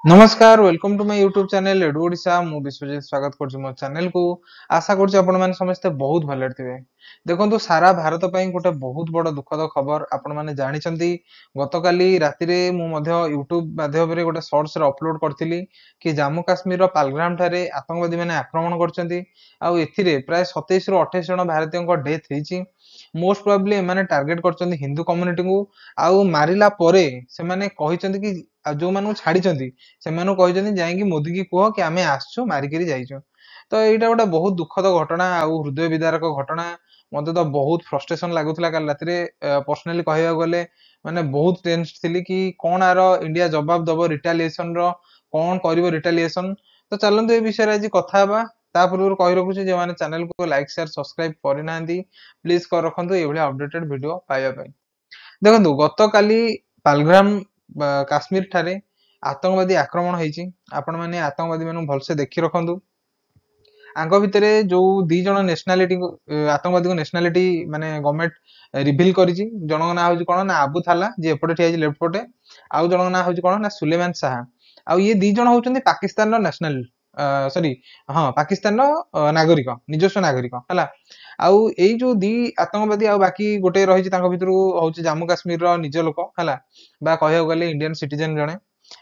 नमस्कार welcome to my YouTube channel Edu Odisha मु विश्वजीत स्वागत करछु मो चैनल को। आशा करछु आपण माने समस्त बहुत भले थिबे। देखंतु सारा भारत पई गोटे बहुत बड़ दुखद खबर आपण माने जानि चंती। गतकाली राति रे मु मध्य यूट्यूब माध्यम रे गोटे शॉर्ट्स रे अपलोड करथिली कि जम्मू काश्मीर रो पालग्राम ठारे आतंकवादी माने आक्रमण करचंती। आउ एथिरे प्राय 27 रो 28 जन भारतीयों को डेथ हेची। मोस्ट प्रोबेबली एमाने टार्गेट करचंती हिंदू कम्युनिटी को। आउ मारिला परे से माने कहिचंती कि जो मानु छाडिचंती सेमानु କହିଛନ୍ତି ଯାଇକି ମୋଦି की କୁହ कि आमे आसଛୁ मारिकरी जाइଛୁ। ତ ଏଇଟା ଗୋଟେ ବହୁତ ଦୁଃଖଦ ଘଟଣା ଆଉ ହୃଦୟ ବିଦାରକ ଘଟଣା। ମତେ ତ ବହୁତ ଫ୍ରଷ୍ଟ୍ରେସନ ଲାଗୁଥିଲା କାଲି ରାତିରେ। ପର୍ସନାଲି କହିବାକୁ ଗଲେ ମାନେ ବହୁତ ଟେନ୍ସ ଥିଲି କି କଣ ଆର ଇଣ୍ଡିଆ ଜବାବ ଦବ ରିଟାଲିଏସନ ର, କଣ କରିବ ରିଟାଲିଏସନ। ତ ଚାଲନ୍ତୁ ଏ ବିଷୟରେ ଆଜି କଥା ହେବା। ତା ପୂର୍ବରୁ କହି ରଖୁଛି ଯେଉଁମାନେ ଚ୍ୟାନେଲ କୁ ଲାଇକ୍ ସେୟାର ସବସ୍କ୍ରାଇବ କରିନାହାନ୍ତି ପ୍ଲିଜ କରି ରଖନ୍ତୁ ଏଇଭଳି ଅପଡେଟେଡ ଭିଡିଓ ପାଇବା ପାଇଁ। ଦେଖନ୍ତୁ ଗତକାଲି ପାଲଗ୍ରାମ କାଶ୍ମୀର ଠାରେ आतंकवादी आक्रमण ହେଇଛି। ଆପଣ ମାନେ आतंकवादी ମାନଙ୍କୁ ଭଲସେ ଦେଖି ରଖନ୍ତୁ। आंक भिତରେ जो दी जण नेशनालिटी आतंकवादी को नेशनालिटी माने गवर्नमेंट रिवील करिछि। जनक ना होछि कोन ना अबू थाला जे एपटे ठिया लेफ्ट पटे, आउ जनक ना होछि कोन ना सुलेमान शाह। आउ ये दी जण होचंदी पाकिस्तान रो नेशनल सॉरी हां पाकिस्तान रो नागरिक, निजस्व नागरिक हला। आउ एई जो दी आतंकवादी आउ बाकी गोटे रहिछि तांको भितरु होछि जम्मू काश्मीर रो निज लोक हला, बा कहया गले इंडियन सिटीजन जणे।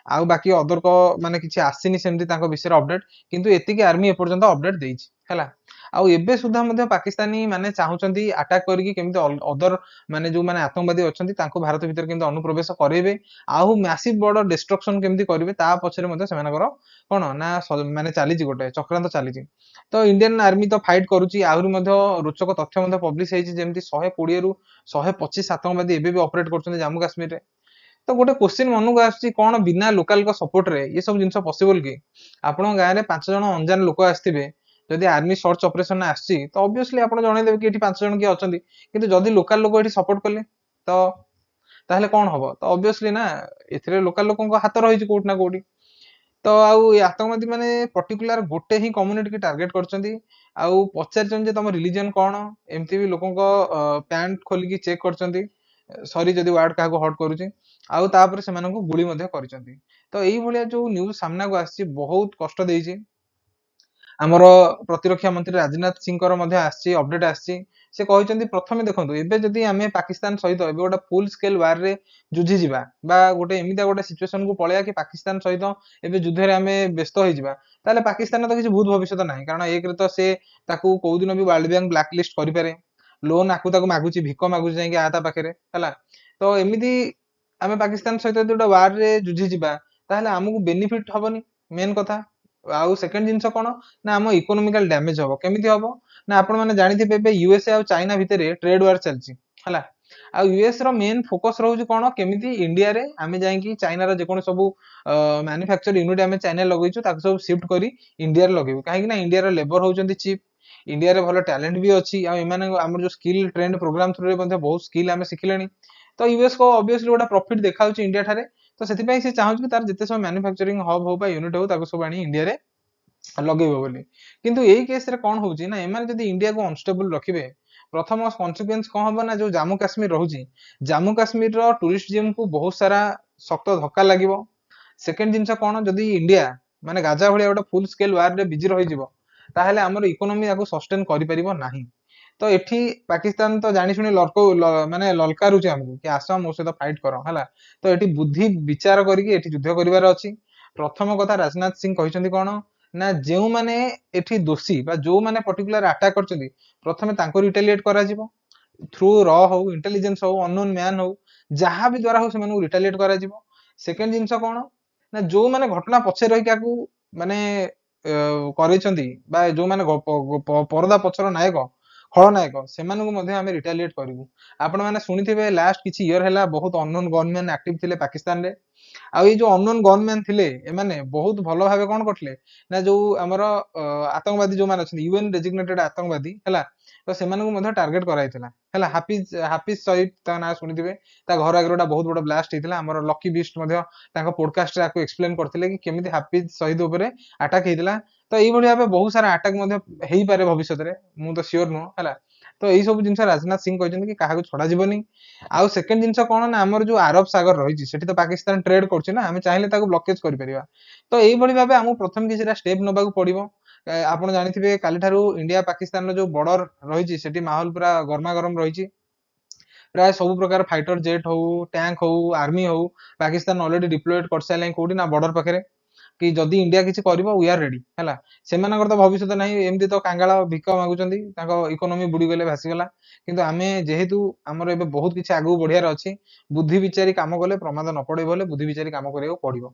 आउ बाकी अदर को माने किछि आसीनी सेमति तांको विषय अपडेट, किंतु एतिकी आर्मी ए पर्यंत अपडेट देइछि हला। आउ एबे सुधा मध्ये पाकिस्तानी माने चाहुचंती अटैक करिकि केमति अदर माने जो माने आतंकवादी अछंती तांको भारत भीतर केमति अनुप्रवेश करेबे, आउ मैसिव बॉर्डर डिस्ट्रक्शन केमति करिवे ता पछरे मध्ये सेमानकर कोन ना माने चालीछि गोटे चक्रांत चालीछि। तो इंडियन आर्मी तो फाइट करूछि। आहुरी मध्ये रोचक तथ्य मध्ये पब्लिश हेछि जेमति 120 रु 125 आतंकवादी एबे भी ऑपरेट करछन्ती जम्मू काश्मीर रे। तो गोटे क्वेश्चन मन को आछि कोन बिना लोकल को सपोर्ट रे ये सब जिंस पॉसिबल कि आपण गाय रे 5 जण अनजान लोक आस्थिबे, जदि आर्मी सर्च ऑपरेशन आछि तो ऑब्वियसली आपण जणै देबे कि एठी 5 जण के अछंती, किंतु जदि लोकल लोक एठी सपोर्ट करले तो ताहले कोन हबो। तो ऑब्वियसली ना एथिरे लोकल लोकन को हाथ रहिछि कोट ना कोटी। तो आउ ये आतंकवादी माने पर्टिकुलर गोटे ही कम्युनिटी की टार्गेट करछंती। आउ पचारछन जे तम रिलीजन कोन, एमती भी लोकन को पैंट खोली की चेक करछंती। सॉरी जदि वर्ड काहा को हट करूची। आउ तापर सेमानन को गुली मध्ये करछंती। तो एई भलिया जो न्यूज सामना को आछि बहुत कष्ट देइछि। ଆମର ପ୍ରତିରକ୍ଷା ମନ୍ତ୍ରୀ ରାଜନାଥ ସିଂଙ୍କର ମଧ୍ୟ ଆସିଛି ଅପଡେଟ ଆସିଛି। ସେ କହିଛନ୍ତି ପ୍ରଥମେ ଦେଖନ୍ତୁ ଏବେ ଯଦି ଆମେ ପାକିସ୍ତାନ ସହିତ ଏବେ ଗୋଟେ ଫୁଲ ସ୍କେଲ ୱାର ରେ ଯୁଝି ଯିବା ବା ଗୋଟେ ଏମିତିଆ ଗୋଟେ ସିଚୁଏସନ କୁ ପଳେଇବା କି ପାକିସ୍ତାନ ସହିତ ଏବେ ଯୁଦ୍ଧରେ ଆମେ ବ୍ୟସ୍ତ ହେଇଯିବା, ତାହେଲେ ପାକିସ୍ତାନ ତ କିଛି ଭୂତ ଭବିଷ୍ୟତ ନାହିଁ। କାରଣ ଏକରେ ତ ସେ ତାକୁ କୋଉ ଦିନ ବି ୱାର୍ଲଡ ବ୍ୟାଙ୍କ ବ୍ଲାକ ଲିଷ୍ଟ କରିପାରେ, ଲୋନ ଆକୁ ତାକୁ ମାଗୁଛି, ଭିକ ମାଗୁଛି ଯାଇକି ଆ ତା ପାଖରେ ହେଲା। ତ ଏମିତି ଆମେ ପାକିସ୍ତାନ ସହିତ ଯଦି ଗୋଟେ ୱାର ରେ ଯୁଝି ଯିବା ତାହେଲେ ଆମକୁ ବେନିଫିଟ ହବନି ମେନ୍ କଥା। ଆଉ ସେକେଣ୍ଡ ଜିନିଷ କଣ ନା ଆମ ଇकोनॉमिकल डैमेज हबो। केमिति हबो ना आपण माने जानिथिबे बे यूएसए आ चाइना भितरे ट्रेड वार चलची हला। आ यूएस रो मेन फोकस रहउची कोन केमिति इंडिया रे आमे जाईकी चाइना रो जे कोन सब मैन्युफैक्चर यूनिट आमे चाइना लगैछु ताको सब शिफ्ट करी इंडिया रे लगेबो। काहे कि ना इंडिया रो लेबर होउचंती चीप, इंडिया रे भलो टैलेंट भी अछि। आ एमाने हमर जो स्किल ट्रेंड प्रोग्राम थ्रू रे मध्ये बहुत स्किल आमे सिखिलेनी। तो यूएस को ऑब्वियसली गोटा प्रॉफिट देखाउची इंडिया ठारे। तो सेति पई से चाहूची कि तार जते सब मैन्युफैक्चरिंग हब हो बा यूनिट हो ताको सब आनी इंडिया रे लगेइबो बोली। किंतु एई केस रे कोन होउची ना एमाने जदि इंडिया को अनस्टेबल रखिबे, प्रथम कॉन्सिक्वेंस कोन हबो ना जो जम्मू काश्मीर रहउची, जम्मू काश्मीर रो टूरिज्म को बहुत सारा सख्त धक्का लागिबो। सेकंड जिंस कोन जदि इंडिया माने गाजा भलिया गोटे फुल स्केल वार रे बिजी रहि जिवो, ताहेले हमर इकोनॉमी याको सस्टेन करि परिबो नाही। तो एठी पाकिस्तान तो जानि सुनि लड़को माने ललकारुची हमकु कि आसो मो सहित फाइट करो हला। तो एठी बुद्धि विचार करिकि एठी युद्ध करिवार अछि। प्रथम कथा राजनाथ सिंह कहिसंती कोन ना जेउ माने एठी दोषी बा जो माने पर्टिकुलर अटैक करचंती प्रथमे तांको रिटेलिएट करा जिवो थ्रू रॉ हो इंटेलिजेंस हो अननोन मैन हो जहां भी द्वारा हो सेमानु रिटेलिएट करा जिवो। सेकंड जिंस कोन ना जो माने घटना पछे रहि काकू माने करैछंती बा जो माने परदा पछर नायक खलनायक सेमानकु मध्ये आमे रिटेलिएट करिवु। आपण माने सुनिथिबे लास्ट किछि ईयर हैला बहुत अननोन गनमैन एक्टिव थिले पाकिस्तान रे। आ ये जो अननोन गनमैन थिले एमाने बहुत भलो भाबे कोन करथले ना जो हमर आतंकवादी जो मान अछन यूएन डेजिग्नेटेड आतंकवादी हैला। तो सेमानकु मध्ये टारगेट कराइथिला हैला। हाफिज हाफिज सईद ता ना सुनिथिबे, ता घर आगरटा बहुत बड़ ब्लास्ट हेतिला। हमर लकी बीस्ट मध्ये ताको पॉडकास्ट रे आको एक्सप्लेन करथिले कि केमिति हाफिज सईद ऊपरे अटैक हेतिला। तो एई भली भाबे बहुत सारा अटैक मध्ये हेई पारे भविष्यत रे, मु तो श्योर नो हैला। तो यही सब जिन राजनाथ सिंह कहते कि क्या छड़ा जीवनी। आउ सेकेंड जिन कौन ना आमर जो आरब सागर रही है तो पाकिस्तान ट्रेड कर चाहिए ब्लकेज कर तो यही भाव आमको प्रथम किसी स्टेप नवा पड़ो। ଆପଣ ଜାଣିଥିବେ କାଲିଠାରୁ ଇଣ୍ଡିଆ ପାକିସ୍ତାନର ଯୋଉ ବର୍ଡର ରହିଛି ସେଠି ମାହୋଲ ପୁରା ଗରମା ଗରମ ରହିଛି। ପ୍ରାୟ ସବୁ ପ୍ରକାର ଫାଇଟର ଜେଟ୍ ହଉ, ଟ୍ୟାଙ୍କ ହଉ, ଆର୍ମି ହଉ, ପାକିସ୍ତାନ ଅଲରେଡି ଡିପ୍ଲଏଡ କରିସାରିଲାଣି କୋଉଠି ନା ବର୍ଡର ପାଖରେ। କି ଯଦି ଇଣ୍ଡିଆ କିଛି କରିବ वी आर रेडी ହେଲା। ସେମାନଙ୍କର ତ ଭବିଷ୍ୟତ ନାହିଁ, ଏମିତି ତ କାଙ୍ଗାଳ ଭିକ ମାଗୁଛନ୍ତି, ତାଙ୍କ ଇକୋନୋମି ବୁଡିଗଲେ ଭାସିଗଲା। କିନ୍ତୁ ଆମେ ଯେହେତୁ ଆମର ଏବେ ବହୁତ କିଛି ଆଗକୁ ବଢିବାର ଅଛି, ବୁଦ୍ଧି ବିଚାରି କାମ କଲେ ପ୍ରମାଦ ନ ପଡେ ବୋଲେ ବୁଦ୍ଧି ବିଚାରି କାମ କରିବାକୁ ପଡିବ।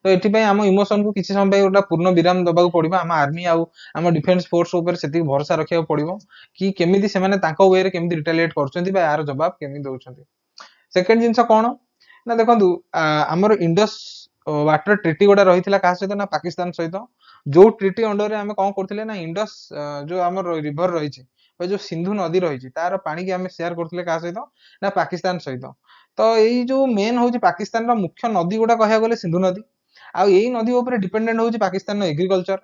ତ ଏଥିପାଇଁ ଆମ ଇମୋସନକୁ କିଛି ସମୟ ପାଇଁ ଗୋଟେ ପୂର୍ଣ୍ଣ ବିରାମ ଦବାକୁ ପଡିବ। ଆମ ଆର୍ମି ଆଉ ଆମ ଡିଫେନ୍ସ ଫୋର୍ସ ଉପରେ ସେତିକି ଭରସା ରଖିବାକୁ ପଡିବ କି କେମିତି ସେମାନେ ତାଙ୍କ ୱେରେ କେମିତି ରିଟାଲିଏଟ କରୁଛନ୍ତି ବା ଏହାର ଜବାବ କେମିତି ଦଉଛନ୍ତି। ସେକେଣ୍ଡ ଜିନିଷ କଣ ନା ଦେଖନ୍ତୁ, ଆମର ଇଣ୍ଡସ୍ वाटर ट्रिटी गोटे रही क्या सहित ना पाकिस्तान सहित जो ट्रिटी अंडर में आम कौन करते ना इंडस जो आम रिभर रही जो सिंधु नदी रही तार पानी की आम सेयार करते क्या सहित ना पाकिस्तान सहित। तो यही जो मेन हूँ पाकिस्तान मुख्य नदी गुड़ा कह गले सिंधु नदी। आउ यही नदी उपर डिपेंडेंट हूँ पाकिस्तान एग्रीकल्चर,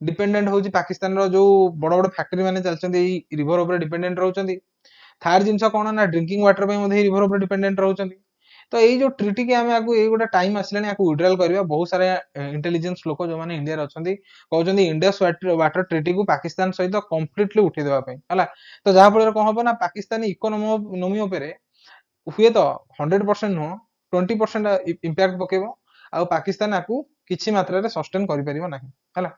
डिपेंडेंट हूँ पाकिस्तान जो बड़ बड़ फैक्ट्री मैंने चलती रिभर उपर डिपेंडेंट रोचंती। थार्ड जिनस कौन ना ड्रिंकिंग वाटर रिभर उपर डिपेंडेंट रोचंती। तो यही जो ट्रिटी की आम आपको गोटे टाइम आसलानी विड्रॉल करवा। बहुत सारा इंटेलिजेंस लोक जो मैंने इंडिया अच्छा कहते इंडस वाटर ट्रिटी को पाकिस्तान सहित कंप्लीटली उठेदेवाई है। तो जहाँफल कौन हम ना पाकिस्तानी इकोनोमी हुए तो 100% नुह 20% इम्पैक्ट पकेब। आ पाकिस्तान आपको किसी मात्रा रे सस्टेन करें है।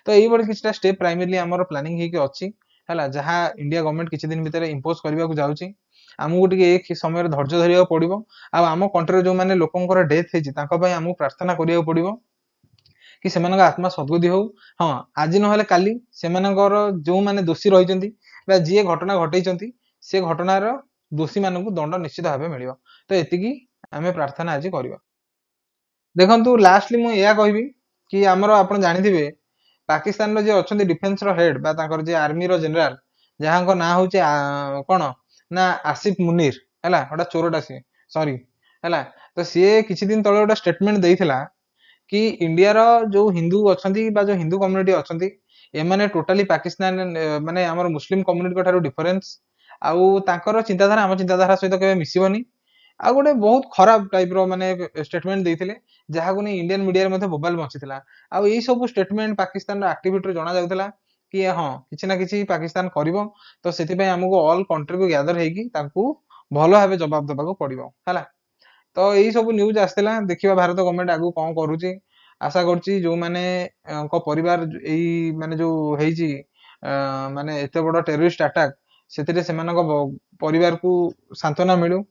तो यही किसी स्टेप प्राइमरली आमर प्लानिंग होगी है, जहाँ इंडिया गवर्नमेंट किसी दिन भितर इम्पोज करने को जाऊँगी। आमको टे समय धैर्य धरवा पड़ो। आम कंट्री जो मैंने लोकर डेथ होमको प्रार्थना करा पड़ो कि से आत्मा सद्गति हो। हाँ आज ना काली से जो मैंने दोषी रही जी घटना घटे से घटनार दोषी मानक दंड निश्चित भाव मिल। तो ये आम प्रार्थना आज करवा। देखो लास्टली मुझे कहबी कि आमर आप जानते पाकिस्तान जी अच्छा डिफेन्स हेड बा आर्मी जेनेल जहाँ ना हूँ कौन ना आसिफ मुनीर है गोटा चोरटा सी सॉरी है। तो सी किसी दिन तले गोटे स्टेटमेंट देता कि इंडिया रो जो हिंदू अच्छा जो हिंदू कम्युनिटी अच्छा एमाने टोटाली पाकिस्तान माने आमर मुस्लिम कम्युनिटी ठारू डिफरेन्स आउ तांकर चिंताधारा आम चिंताधारा सहित केबे मिसिबनी। आ गोटे बहुत खराब टाइप रो माने स्टेटमेंट देथिले जहां को नहीं इंडियन मीडिया रे बोबाल मचिथिला। आ एई सब स्टेटमेंट पाकिस्तान रो एक्टिविटी रो जणा जाउथला कि हां किछि ना किछि पाकिस्तान करिवो। तो सेति पय हमको ऑल कंट्री को गैदर हेकी तांकू भलो भाबे जवाब दबाको पड़िवो हला। तो यही सब न्यूज आसला देखिबा भारत गवर्नमेंट आगु कोन करूची। आशा करची जो माने को परिवार एई माने जो हेइची माने एते बड़ टेररिस्ट अटैक सेतिरे सेमानक परिवार को सांत्वना मिलू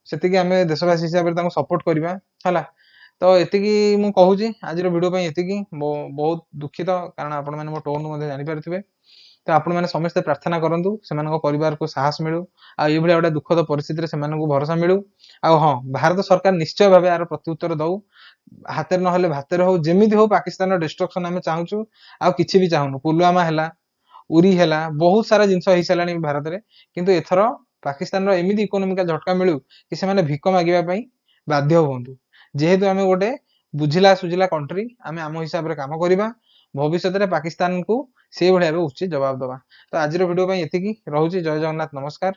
सेतिकी आमे देशवासी हिसाब रे सपोर्ट करवा है। तो एतिकी मु कहूची आज वीडियो पे एतिकी बहुत दुखित कारण आपण माने मो टोन मध्ये जानि पारथिबे। तो आपण माने समस्त प्रार्थना करंतु सेमानक परिवार को साहस मिलू आ एई भलिया गोटे दुखद परिस्थिति रे सेमानक भरोसा मिलू। आ हाँ भारत सरकार निश्चय भाव यार प्रत्युत्तर दऊ हाथ ना भातर हो जमी हो पाकिस्तान डिस्ट्रक्शन आम चाहूँ आ कि भी चाहूँ पुलवामा है उरी है बहुत सारा जिनस हो सारा भारत में किंतु एथर पाकिस्तान एमती इकोनोमिकल झटका मिलू कि से भिक मागे बाध्य हूँ जेहेतु आम गोटे बुझिला सुझिला कंट्री आम आम हिसाब से कम करवा भविष्य में पाकिस्तान को से भाया उचित जवाब दवा। तो आज वीडियो ये रोचे जय जगन्नाथ नमस्कार।